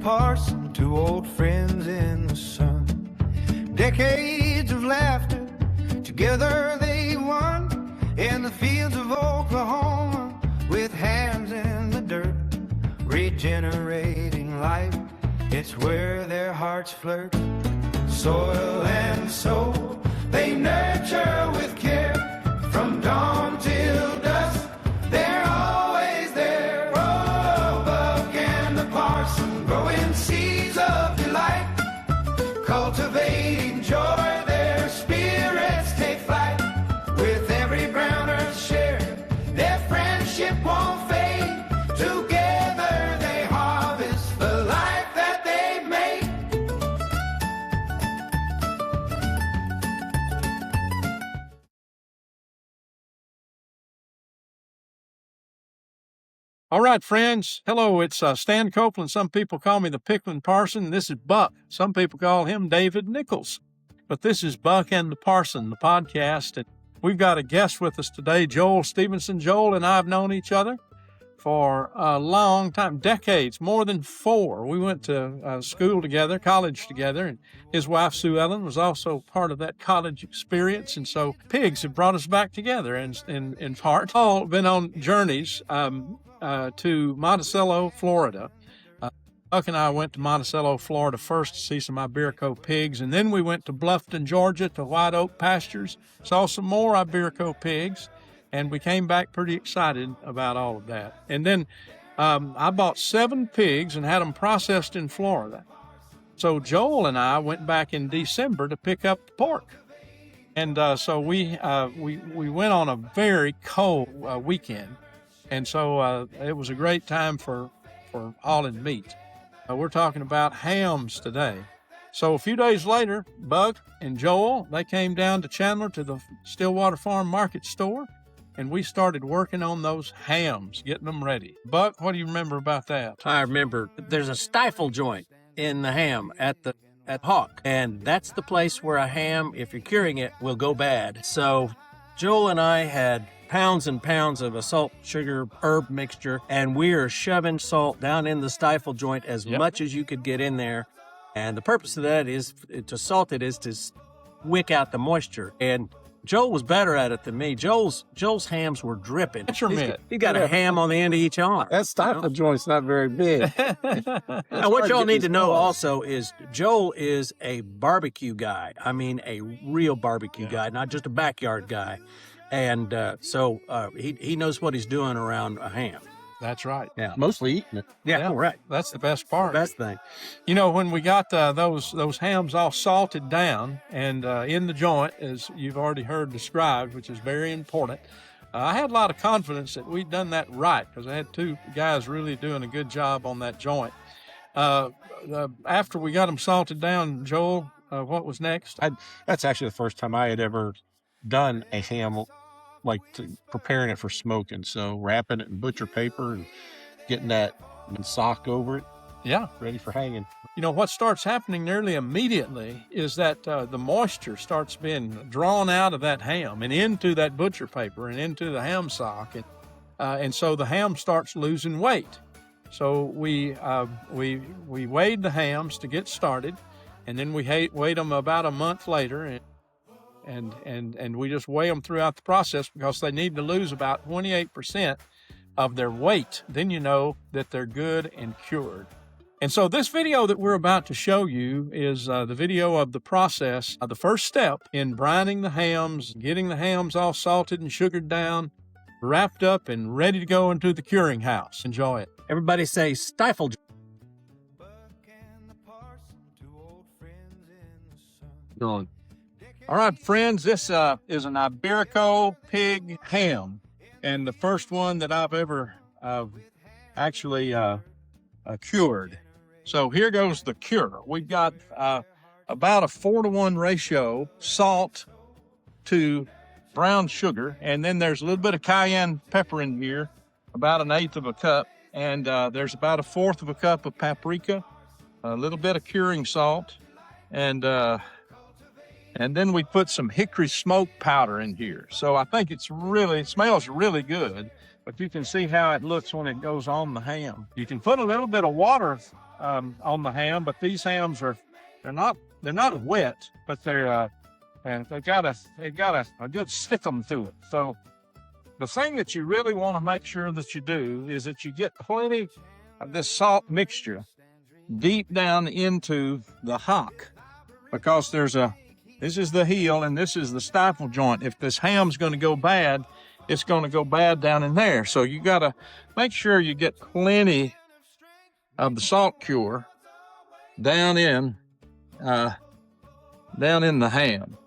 Parson, two old friends in the sun. Decades of laughter, together they won in the fields of Oklahoma with hands in the dirt, regenerating life. It's where their hearts flirt. Soil and soul, they nurture with care. From dawn till dusk, they're always there. Oh, Buck and the Parson, growing seeds of delight, cultivating joy, their spirits take flight. With every brown earth share, their friendship won't fade. Together they harvest the life that they've made. All right, friends. Hello, it's Stan Copeland. Some people call me the Pickling Parson. This is Buck. Some people call him David Nichols. But this is Buck and the Parson, the podcast. And we've got a guest with us today, Joel Stevenson. Joel and I have known each other for a long time, decades, more than 4. We went to school together, college together, and his wife, Sue Ellen, was also part of that college experience. And so pigs have brought us back together in part. All been on journeys to Monticello, Florida. Buck and I went to Monticello, Florida first to see some Iberico pigs, and then we went to Bluffton, Georgia to White Oak Pastures, saw some more Iberico pigs, and we came back pretty excited about all of that. And then I bought 7 pigs and had them processed in Florida. So Joel and I went back in December to pick up the pork. And so we went on a very cold weekend. And so it was a great time for hauling meat. We're talking about hams today. So a few days later, Buck and Joel, they came down to Chandler to the Stillwater Farm Market store, and we started working on those hams, getting them ready. Buck, what do you remember about that? I remember there's a stifle joint in the ham at Hawk, and that's the place where a ham, if you're curing it, will go bad. So Joel and I had pounds and pounds of a salt, sugar, herb mixture, and we are shoving salt down in the stifle joint as much as you could get in there. And the purpose of that is to salt it is to wick out the moisture. And Joel was better at it than me. Joel's hams were dripping. He got a ham on the end of each arm. That stifle joint's not very big. Now, what y'all need to know also is Joel is a barbecue guy. I mean, a real barbecue guy, not just a backyard guy. And so he knows what he's doing around a ham. That's right. Yeah. Mostly eating it. Yeah, right. That's the best part. Best thing. You know, when we got those hams all salted down and in the joint, as you've already heard described, which is very important, I had a lot of confidence that we'd done that right because I had 2 guys really doing a good job on that joint. After we got them salted down, Joel, what was next? That's actually the first time I had ever done a ham, like preparing it for smoking. So wrapping it in butcher paper and getting that sock over it. Yeah. Ready for hanging. You know, what starts happening nearly immediately is that the moisture starts being drawn out of that ham and into that butcher paper and into the ham sock. And so the ham starts losing weight. So we weighed the hams to get started, and then we weighed them about a month later, and we just weigh them throughout the process because they need to lose about 28% of their weight. Then you know that they're good and cured. And so this video that we're about to show you is the video of the process, the first step in brining the hams, getting the hams all salted and sugared down, wrapped up and ready to go into the curing house. Enjoy it. Everybody say stifle. Going. All right, friends, this is an Iberico pig ham, and the first one that I've ever actually cured. So here goes the cure. We've got about a 4-to-1 ratio salt to brown sugar, and then there's a little bit of cayenne pepper in here, about 1/8 of a cup, and there's about 1/4 of a cup of paprika, a little bit of curing salt, and then we put some hickory smoke powder in here. So I think it smells really good, but you can see how it looks when it goes on the ham. You can put a little bit of water on the ham, but these hams they're not wet, but and they got a good stickum to it. So the thing that you really want to make sure that you do is that you get plenty of this salt mixture deep down into the hock, because this is the heel and this is the stifle joint. If this ham's going to go bad, it's going to go bad down in there. So you got to make sure you get plenty of the salt cure down in the ham.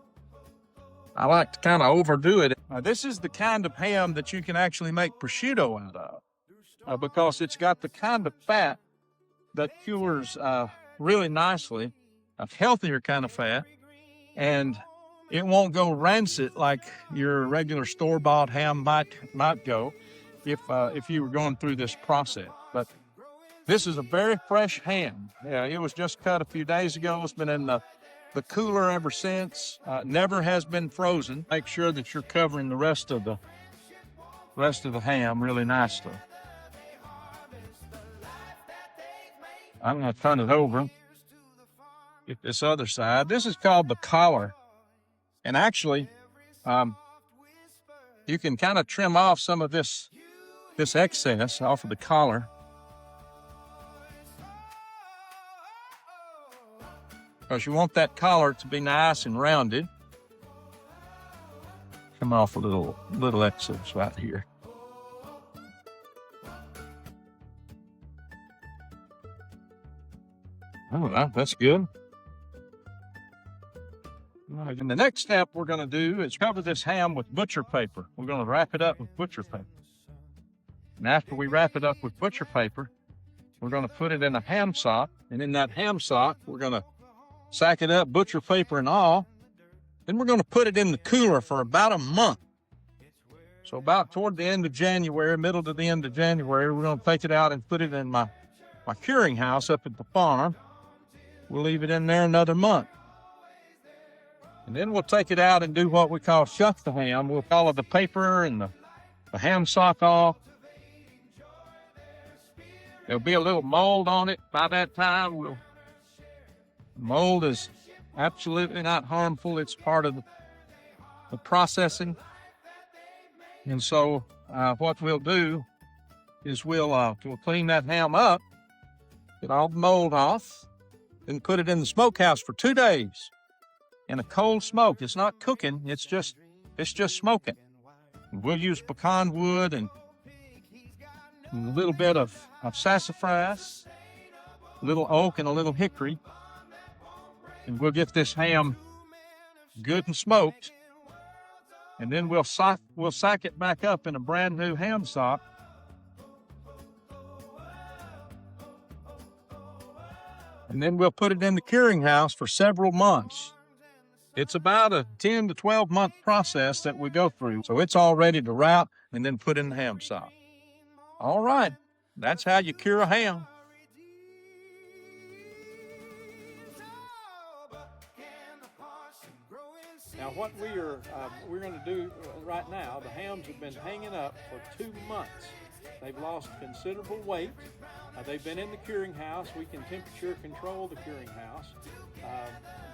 I like to kind of overdo it. This is the kind of ham that you can actually make prosciutto out of, because it's got the kind of fat that cures really nicely, a healthier kind of fat, and it won't go rancid like your regular store-bought ham might go if you were going through this process. But this is a very fresh ham. Yeah, it was just cut a few days ago. It's been in the cooler ever since. Never has been frozen. Make sure that you're covering the rest of the ham really nicely. I'm going to turn it over. Get this other side. This is called the collar. And actually, you can kind of trim off some of this excess off of the collar, because you want that collar to be nice and rounded. Come off a little excess right here. Oh, that's good. All right, and the next step we're going to do is cover this ham with butcher paper. We're going to wrap it up with butcher paper. And after we wrap it up with butcher paper, we're going to put it in a ham sock. And in that ham sock, we're going to sack it up, butcher paper and all. Then we're going to put it in the cooler for about a month. So about toward the end of January, middle to the end of January, we're going to take it out and put it in my curing house up at the farm. We'll leave it in there another month. And then we'll take it out and do what we call shuck the ham. We'll color the paper and the ham sock off. There'll be a little mold on it by that time. Mold is absolutely not harmful. It's part of the processing. And so what we'll do is we'll clean that ham up, get all the mold off, and put it in the smokehouse for 2 days in a cold smoke. It's not cooking, it's just smoking. We'll use pecan wood and a little bit of sassafras, a little oak and a little hickory. And we'll get this ham good and smoked. And then we'll sack it back up in a brand new ham sock. And then we'll put it in the curing house for several months. It's about a 10 to 12 month process that we go through. So it's all ready to route and then put in the ham sock. All right, that's how you cure a ham. Now what we're going to do right now, the hams have been hanging up for 2 months. They've lost considerable weight. They've been in the curing house. We can temperature control the curing house.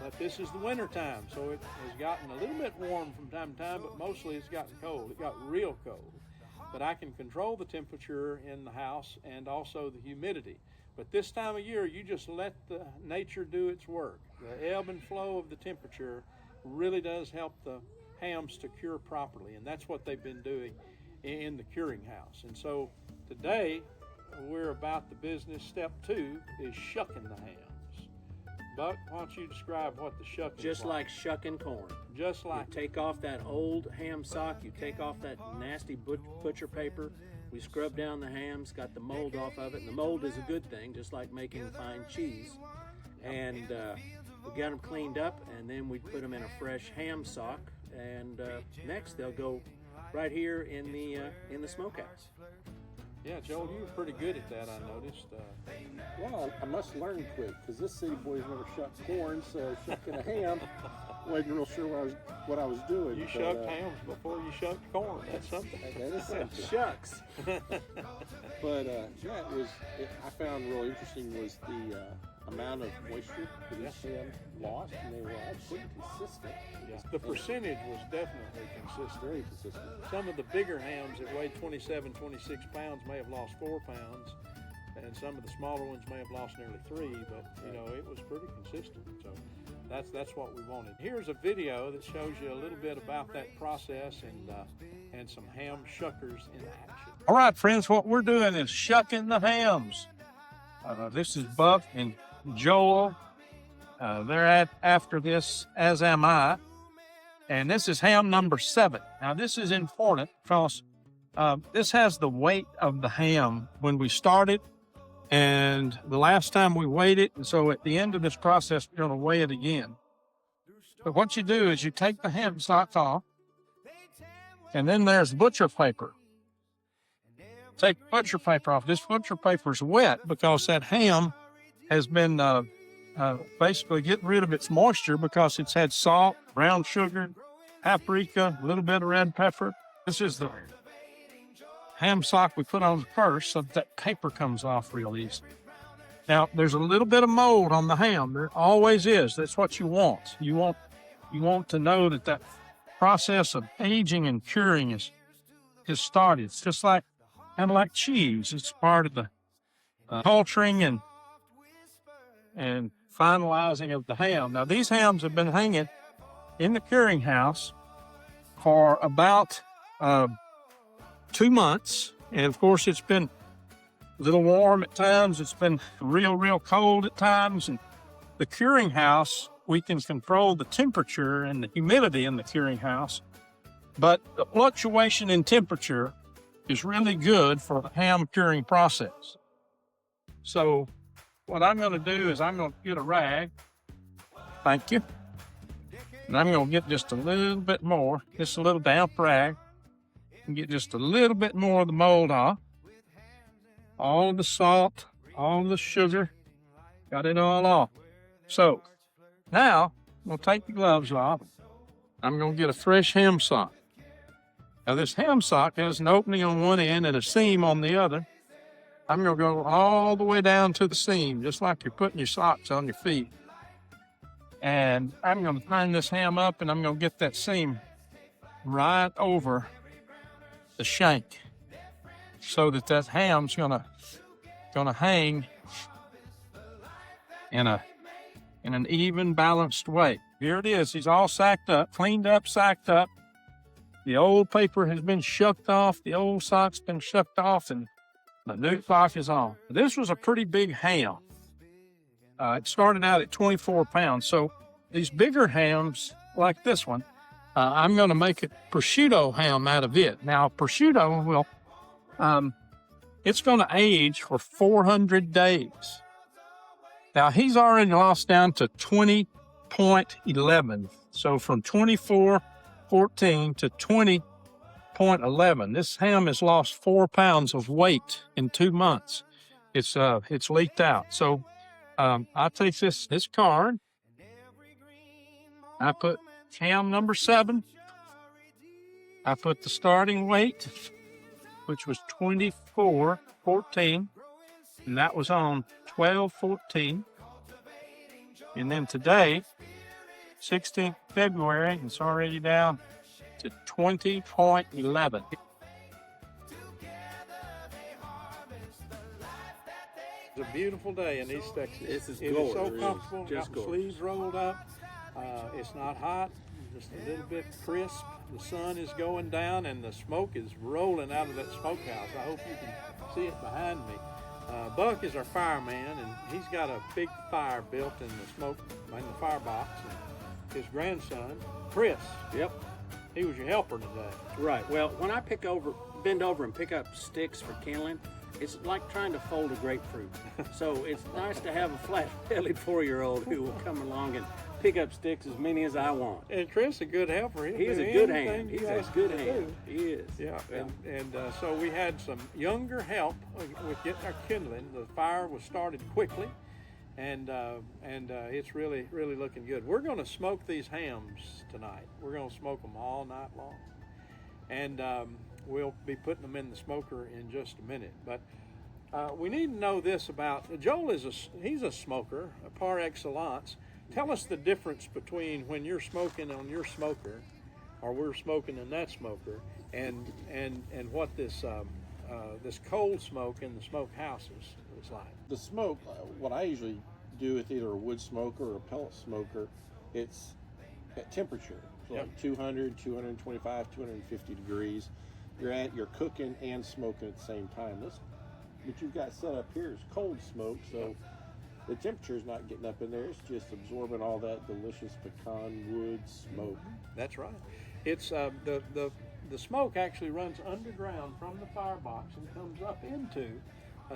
But this is the winter time, so it has gotten a little bit warm from time to time, but mostly it's gotten cold. It got real cold. But I can control the temperature in the house and also the humidity. But this time of year, you just let the nature do its work. The ebb and flow of the temperature really does help the hams to cure properly, and that's what they've been doing in the curing house. And so today we're about the business. Step 2 is shucking the hams. Buck, why don't you describe what the shucking is? Just like shucking corn. Just like you take off that old ham sock, you take off that nasty butcher paper, we scrub down the hams, got the mold off of it, and the mold is a good thing, just like making fine cheese. And we got them cleaned up, and then we put them in a fresh ham sock, and next they'll go right here in the smokehouse. Yeah, Joel, you were pretty good at that, I noticed. Well, I must learn quick, because this city boy's never shucked corn, so shucking a ham, wasn't real sure what I was doing. You shucked hams before you shucked corn. That's something. That is something. Shucks. But yeah, I found real interesting was the amount of moisture that each ham lost, and they were all pretty consistent. Yeah. The percentage was definitely consistent. Very consistent. Some of the bigger hams that weighed 27, 26 pounds may have lost 4 pounds, and some of the smaller ones may have lost nearly 3, but you know, it was pretty consistent. So that's what we wanted. Here's a video that shows you a little bit about that process and some ham shuckers in action. All right, friends, what we're doing is shucking the hams. This is Buck and Joel. They're after this, as am I. And this is ham number 7. Now, this is important because this has the weight of the ham when we started and the last time we weighed it. And so at the end of this process, we're going to weigh it again. But what you do is you take the ham socks off, and then there's butcher paper. Take the butcher paper off. This butcher paper is wet because that ham has been basically getting rid of its moisture because it's had salt, brown sugar, paprika, a little bit of red pepper. This is the ham sock we put on first so that paper comes off real easy. Now, there's a little bit of mold on the ham. There always is. That's what you want. You want to know that process of aging and curing is started. It's just like kind of like cheese. It's part of the culturing and finalizing of the ham. Now, these hams have been hanging in the curing house for about 2 months. And of course, it's been a little warm at times. It's been real cold at times. And the curing house, we can control the temperature and the humidity in the curing house. But the fluctuation in temperature is really good for the ham curing process. So what I'm going to do is I'm going to get a rag. Thank you. And I'm going to get just a little bit more, just a little damp rag, and get just a little bit more of the mold off. All the salt, all the sugar, got it all off. So now I'm going to take the gloves off. I'm going to get a fresh ham sock. Now, this ham sock has an opening on one end and a seam on the other. I'm going to go all the way down to the seam, just like you're putting your socks on your feet. And I'm going to turn this ham up, and I'm going to get that seam right over the shank so that ham's going to hang in an even, balanced way. Here it is. He's all sacked up, cleaned up, sacked up. The old paper has been shucked off. The old sock's been shucked off, and the new sock is on. This was a pretty big ham. It started out at 24 pounds. So these bigger hams, like this one, I'm going to make a prosciutto ham out of it. Now, prosciutto will, it's going to age for 400 days. Now, he's already lost down to 20.11. So from 24.14 to 20.11. This ham has lost 4 pounds of weight in 2 months. It's leaked out. So I take this card. I put ham number 7. I put the starting weight, which was 24.14, and that was on 12/14. And then today, 16th February, it's already down to 20.11. It's a beautiful day in East Texas. This is It is so gorgeous. comfortable. Just Got the sleeves rolled up. It's not hot, just a little bit crisp. The sun is going down, and the smoke is rolling out of that smokehouse. I hope you can see it behind me. Buck is our fireman, and he's got a big fire built in the firebox. And his grandson, Chris. Yep. He was your helper today. Right. Well, when I bend over and pick up sticks for kindling, it's like trying to fold a grapefruit. So it's nice to have a flat-bellied 4-year-old who will come along and pick up sticks as many as I want. And Chris, a good helper. He is a good hand. He's a good hand. He is. Yeah. And so we had some younger help with getting our kindling. The fire was started quickly, and it's really looking good. We're going to smoke these hams tonight. We're going to smoke them all night long, and we'll be putting them in the smoker in just a minute. But we need to know this about Joel. He's a smoker, par excellence. Tell us the difference between when you're smoking on your smoker, or we're smoking in that smoker, and what this this cold smoke in the smokehouses is like. The smoke, what I usually do with either a wood smoker or a pellet smoker, it's at temperature, so like 200, 225, 250 degrees. You're cooking and smoking at the same time. What you've got set up here is cold smoke, so the temperature is not getting up in there. It's just absorbing all that delicious pecan wood smoke. That's right. It's the smoke actually runs underground from the firebox and comes up into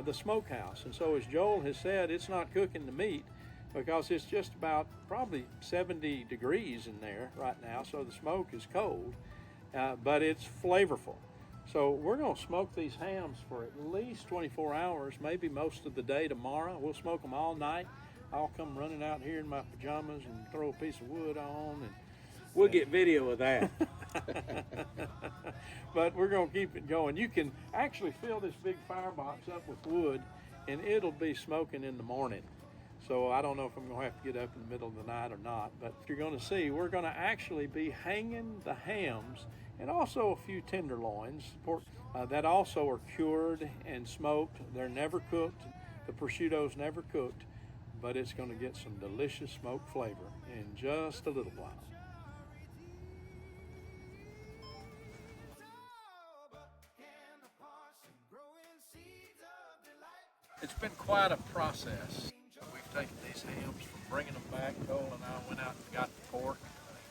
the smokehouse. And so, as Joel has said, it's not cooking the meat because it's just about probably 70 degrees in there right now. So the smoke is cold, but it's flavorful. So we're going to smoke these hams for at least 24 hours, maybe most of the day tomorrow. We'll smoke them all night. I'll come running out here in my pajamas and throw a piece of wood on, and we'll get video of that. But we're going to keep it going. You can actually fill this big firebox up with wood, and it'll be smoking in the morning. So I don't know if I'm going to have to get up in the middle of the night or not, but you're going to see we're going to actually be hanging the hams and also a few tenderloins that also are cured and smoked. They're never cooked. The prosciutto's never cooked, but it's going to get some delicious smoked flavor in just a little while. It's been quite a process. We've taken these hams from bringing them back. Joel and I went out and got the pork,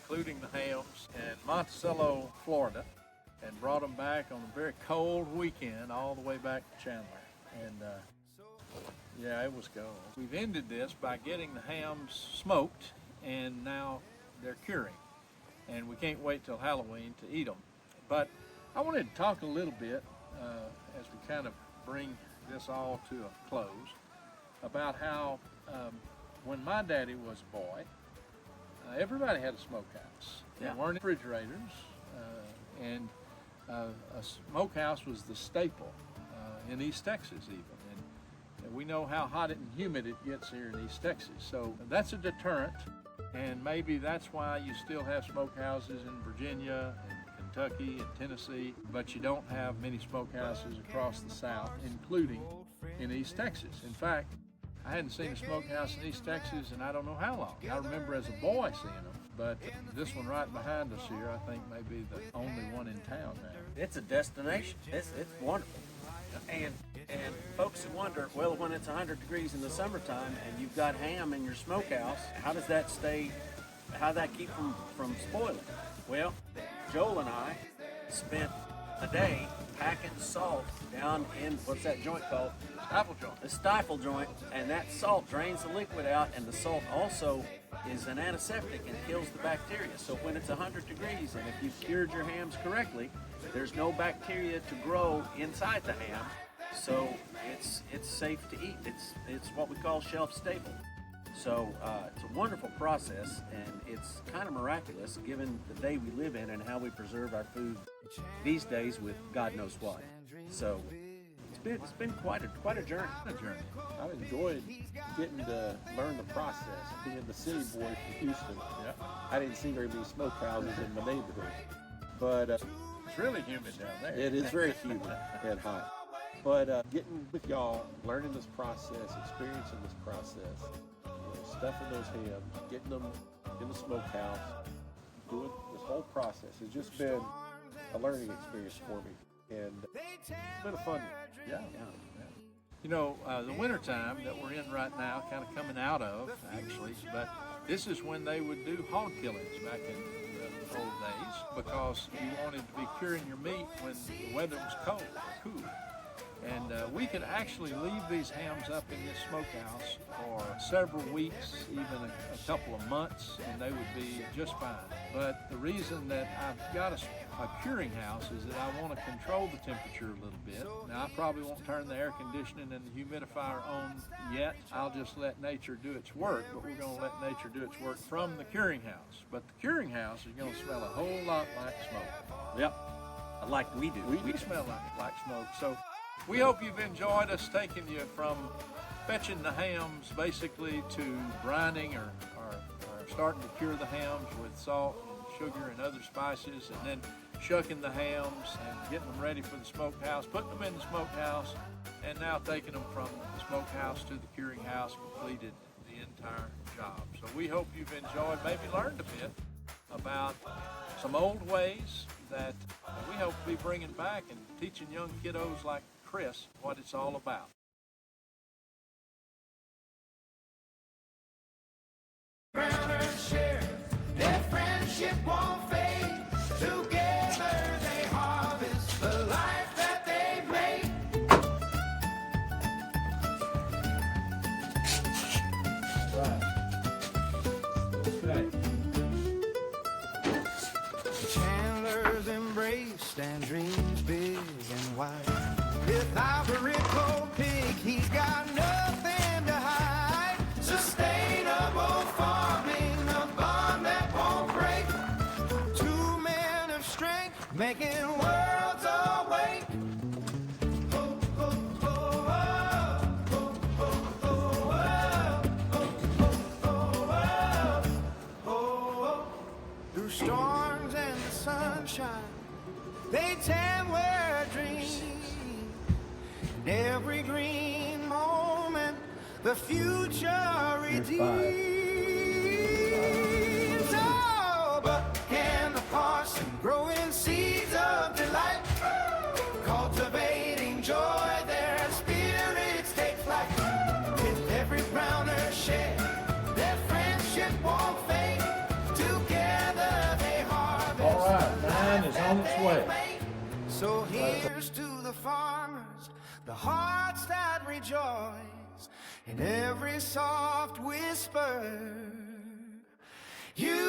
including the hams, in Monticello, Florida, and brought them back on a very cold weekend all the way back to Chandler. And yeah, it was cold. We've ended this by getting the hams smoked, and now they're curing. And we can't wait till Halloween to eat them. But I wanted to talk a little bit as we kind of bring this all to a close about how when my daddy was a boy, everybody had a smokehouse. There weren't refrigerators, and a smokehouse was the staple in East Texas even. And we know how hot and humid it gets here in East Texas. So that's a deterrent, and maybe that's why you still have smokehouses in Virginia and Kentucky and Tennessee, but you don't have many smokehouses across the South, including in East Texas. In fact, I hadn't seen a smokehouse in East Texas in I don't know how long. I remember as a boy seeing them, but this one right behind us here, I think may be the only one in town now. It's a destination. It's wonderful. And folks who wonder, well, when it's 100 degrees in the summertime and you've got ham in your smokehouse, how does that keep from spoiling? Well, Joel and I spent a day packing salt down in, what's that joint called? Stifle joint. The stifle joint, and that salt drains the liquid out, and the salt also is an antiseptic and kills the bacteria. So when it's 100 degrees, and if you've cured your hams correctly, there's no bacteria to grow inside the ham, so it's safe to eat. It's what we call shelf stable. So it's a wonderful process, and it's kind of miraculous given the day we live in and how we preserve our food these days with God knows what. So it's been quite a journey. I've enjoyed getting to learn the process. Being the city boy from Houston, I didn't see very many smokehouses in my neighborhood, but it's really humid down there. It is very humid and hot. But getting with y'all, learning this process, experiencing this process, stuffing those hams, getting them in the smokehouse, doing this whole process has just been a learning experience for me. And it's been a fun one. Yeah. You know, the wintertime that we're in right now, kind of coming out of, actually, but this is when they would do hog killings back in the old days because you wanted to be curing your meat when the weather was cold or cool. And we could actually leave these hams up in this smokehouse for several weeks, even a couple of months, and they would be just fine. But the reason that I've got a curing house is that I want to control the temperature a little bit. Now, I probably won't turn the air conditioning and the humidifier on yet. I'll just let nature do its work, but we're going to let nature do its work from the curing house. But the curing house is going to smell a whole lot like smoke. Yep, like we do. We smell like smoke. So we hope you've enjoyed us taking you from fetching the hams basically to brining or starting to cure the hams with salt and sugar and other spices, and then shucking the hams and getting them ready for the smokehouse, putting them in the smokehouse, and now taking them from the smokehouse to the curing house, completed the entire job. So we hope you've enjoyed, maybe learned a bit about some old ways that we hope to be bringing back and teaching young kiddos like Chris what it's all about. Brothers share, their friendship won't fade. Together they harvest the life that they've made. Chandler's embraced and dreams big and wide. Without a rip-old pig, he's got nothing to hide. Sustainable farming, a bond that won't break. Two men of strength making worlds awake. Oh, oh, oh, oh, oh, oh, oh, oh, oh, oh. Through storms and the sunshine, they tend their dreams. In every green moment, the future redeems. Oh, Buck and the Parson growing seeds of delight, cultivating joy, their spirits take flight. With every browner shed, their friendship won't fade. Together they harvest. All right, mine is on its way. So here's to the farmers, the hearts that rejoice in every soft whisper. You